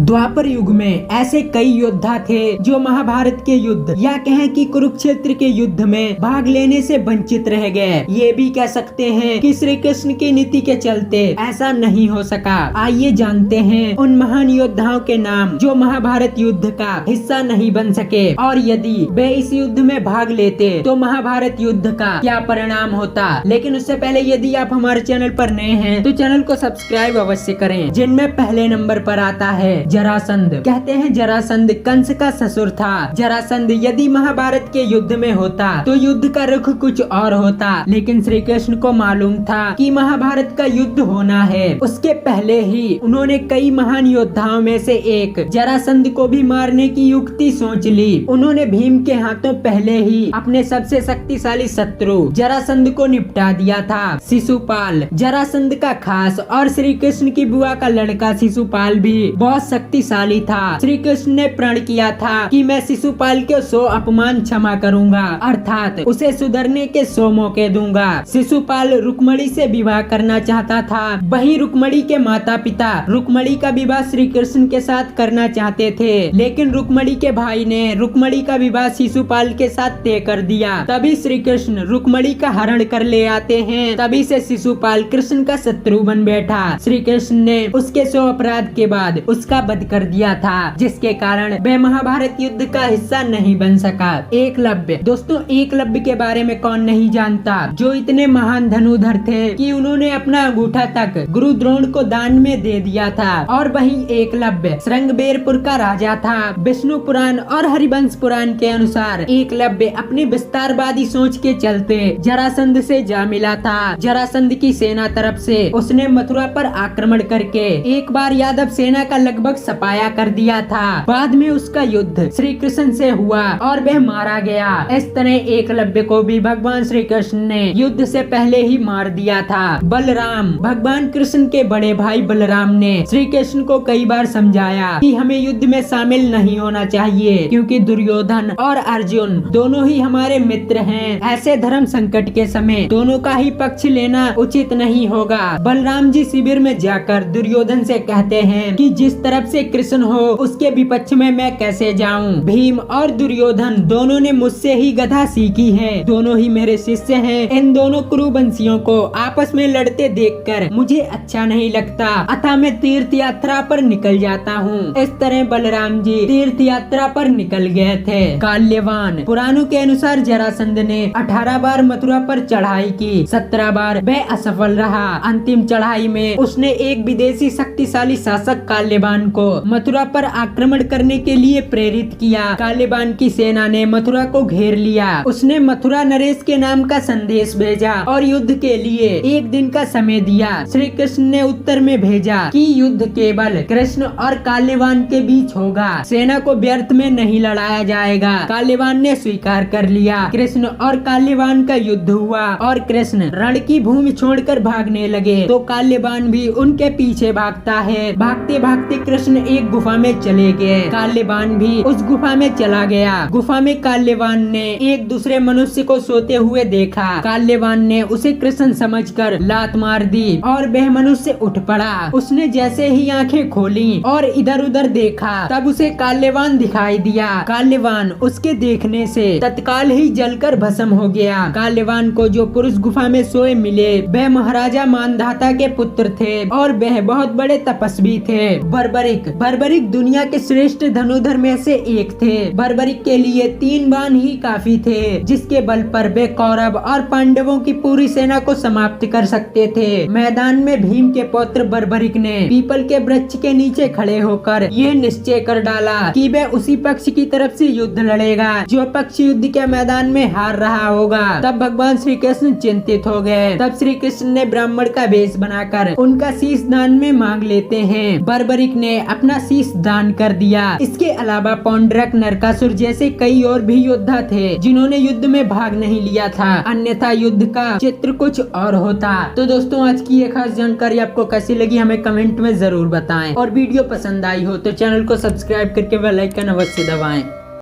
द्वापर युग में ऐसे कई योद्धा थे जो महाभारत के युद्ध या कहें कि कुरुक्षेत्र के युद्ध में भाग लेने से वंचित रह गए। ये भी कह सकते हैं कि श्री कृष्ण की नीति के चलते ऐसा नहीं हो सका। आइए जानते हैं उन महान योद्धाओं के नाम जो महाभारत युद्ध का हिस्सा नहीं बन सके, और यदि वे इस युद्ध में भाग लेते तो महाभारत युद्ध का क्या परिणाम होता। लेकिन उससे पहले यदि आप हमारे चैनल पर नए हैं तो चैनल को सब्सक्राइब अवश्य करें। जिनमें पहले नंबर पर आता है जरासंध। कहते हैं जरासंध कंस का ससुर था। जरासंध यदि महाभारत के युद्ध में होता तो युद्ध का रुख कुछ और होता, लेकिन श्री कृष्ण को मालूम था कि महाभारत का युद्ध होना है। उसके पहले ही उन्होंने कई महान योद्धाओं में से एक जरासंध को भी मारने की युक्ति सोच ली। उन्होंने भीम के हाथों पहले ही अपने सबसे शक्तिशाली शत्रु जरासंध को निपटा दिया था। शिशुपाल जरासंध का खास और श्री कृष्ण की बुआ का लड़का शिशुपाल भी बहुत शक्तिशाली था। श्री कृष्ण ने प्रण किया था कि मैं शिशुपाल के 100 अपमान क्षमा करूंगा, अर्थात उसे सुधरने के 100 मौके दूंगा। शिशुपाल रुक्मणी से विवाह करना चाहता था। वहीं रुक्मणी के माता पिता रुक्मणी का विवाह श्री कृष्ण के साथ करना चाहते थे, लेकिन रुक्मणी के भाई ने रुक्मणी का विवाह शिशुपाल के साथ तय कर दिया। तभी श्री कृष्ण रुक्मणी का हरण कर ले आते हैं। तभी से शिशुपाल कृष्ण का शत्रु बन बैठा। श्री कृष्ण ने उसके 100 अपराध के बाद उसका वध कर दिया था, जिसके कारण वह महाभारत युद्ध का हिस्सा नहीं बन सका। एकलव्य दोस्तों, एकलव्य के बारे में कौन नहीं जानता, जो इतने महान धनुधर थे कि उन्होंने अपना अंगूठा तक गुरु द्रोण को दान में दे दिया था। और वहीं एकलव्य श्रृंगबेरपुर का राजा था। विष्णु पुराण और हरिवंश पुराण के अनुसार एकलव्य अपनी विस्तारवादी सोच के चलते जरासंध से जा मिला था। जरासंध की सेना तरफ से उसने मथुरा पर आक्रमण करके एक बार यादव सेना का लगभग सफाया कर दिया था। बाद में उसका युद्ध श्री कृष्ण से हुआ और वह मारा गया। इस तरह एकलव्य को भी भगवान श्री कृष्ण ने युद्ध से पहले ही मार दिया था। बलराम भगवान कृष्ण के बड़े भाई बलराम ने श्री कृष्ण को कई बार समझाया कि हमें युद्ध में शामिल नहीं होना चाहिए, क्योंकि दुर्योधन और अर्जुन दोनों ही हमारे मित्र हैं। ऐसे धर्म संकट के समय दोनों का ही पक्ष लेना उचित नहीं होगा। बलराम जी शिविर में जाकर दुर्योधन से कहते हैं कि जिस तरफ से कृष्ण हो उसके विपक्ष में मैं कैसे जाऊं। भीम और दुर्योधन दोनों ने मुझसे ही गदा सीखी है, दोनों ही मेरे शिष्य हैं। इन दोनों कुरुवंशियों को आपस में लड़ते देखकर मुझे अच्छा नहीं लगता, अतः मैं तीर्थ यात्रा पर निकल जाता हूँ। इस तरह बलराम जी तीर्थ यात्रा पर निकल गए थे। काल्यवान पुराणों के अनुसार जरासंध ने 18 बार मथुरा पर चढ़ाई की, 17 बार वह असफल रहा। अंतिम चढ़ाई में उसने एक विदेशी शक्तिशाली शासक काल्यवान को मथुरा पर आक्रमण करने के लिए प्रेरित किया। काल्यवान की सेना ने मथुरा को घेर लिया। उसने मथुरा नरेश के नाम का संदेश भेजा और युद्ध के लिए 1 दिन का समय दिया। श्री कृष्ण ने उत्तर में भेजा कि युद्ध केवल कृष्ण और काल्यवान के बीच होगा, सेना को व्यर्थ में नहीं लड़ाया जाएगा। काल्यवान ने स्वीकार कर लिया। कृष्ण और काल्यवान का युद्ध हुआ और कृष्ण रण की भूमि छोड़कर भागने लगे तो काल्यवान भी उनके पीछे भागता है। भागते भागते कृष्ण एक गुफा में चले गए। काल्यवान भी उस गुफा में चला गया। गुफा में काल्यवान ने एक दूसरे मनुष्य को सोते हुए देखा। काल्यवान ने उसे कृष्ण समझकर लात मार दी और वह मनुष्य उठ पड़ा। उसने जैसे ही आंखें खोली और इधर उधर देखा तब उसे काल्यवान दिखाई दिया। काल्यवान उसके देखने से तत्काल ही जलकर भस्म हो गया। काल्यवान को जो पुरुष गुफा में सोए मिले वह महाराजा मानधाता के पुत्र थे और वह बहुत बड़े तपस्वी थे। बर्बरिक दुनिया के श्रेष्ठ धनुधर में से एक थे। बर्बरिक के लिए 3 बाण ही काफी थे, जिसके बल पर वे कौरव और पांडवों की पूरी सेना को समाप्त कर सकते थे। मैदान में भीम के पौत्र बर्बरिक ने पीपल के वृक्ष के नीचे खड़े होकर यह निश्चय कर डाला कि वह उसी पक्ष की तरफ से युद्ध लड़ेगा जो पक्ष युद्ध के मैदान में हार रहा होगा। तब भगवान श्री कृष्ण चिंतित हो गए। तब श्री कृष्ण ने ब्राह्मण का वेश बनाकर उनका शीश दान में मांग लेते हैं। बर्बरिक ने अपना शीश दान कर दिया। इसके अलावा पौंड्रक, नरकासुर जैसे कई और भी योद्धा थे जिन्होंने युद्ध में भाग नहीं लिया था, अन्यथा युद्ध का चित्र कुछ और होता। तो दोस्तों, आज की ये खास जानकारी आपको कैसी लगी हमें कमेंट में जरूर बताएं, और वीडियो पसंद आई हो तो चैनल को सब्सक्राइब करके बेल आइकन अवश्य दबाएं।